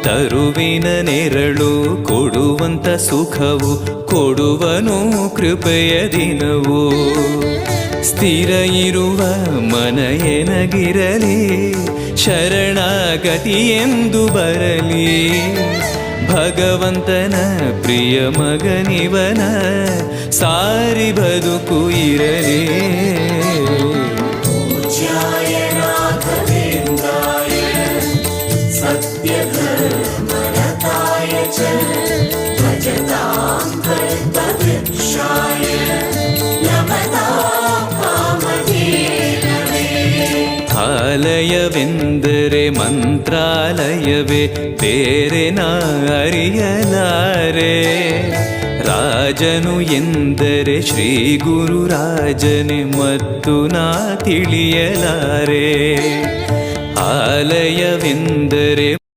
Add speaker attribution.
Speaker 1: ತರುವಿನ ನೆರಳು ಕೊಡುವಂತ ಸುಖವು ಕೊಡುವನು ಕೃಪೆಯ ದಿನವು. ಸ್ಥಿರ ಇರುವ ಮನ ಎನಗಿರಲಿ ಶರಣಾಗತಿ ಎಂದು ಬರಲಿ. ಭಗವಂತನ ಪ್ರಿಯ ಮಗನಿವನ ಸಾರಿ ಬದುಕು ಇರಲಿ. ಆಲಯವೆಂದರೆ ಮಂತ್ರಾಲಯವೇ ಬೇರೆ ನಾ ಅರಿಯಲಾರೆ. ರಾಜನು ಎಂದರೆ ಶ್ರೀ ಗುರುರಾಜನೇ ಮತ್ತು ನಾ ತಿಳಿಯಲಾರೆ. ಆಲಯವೆಂದರೆ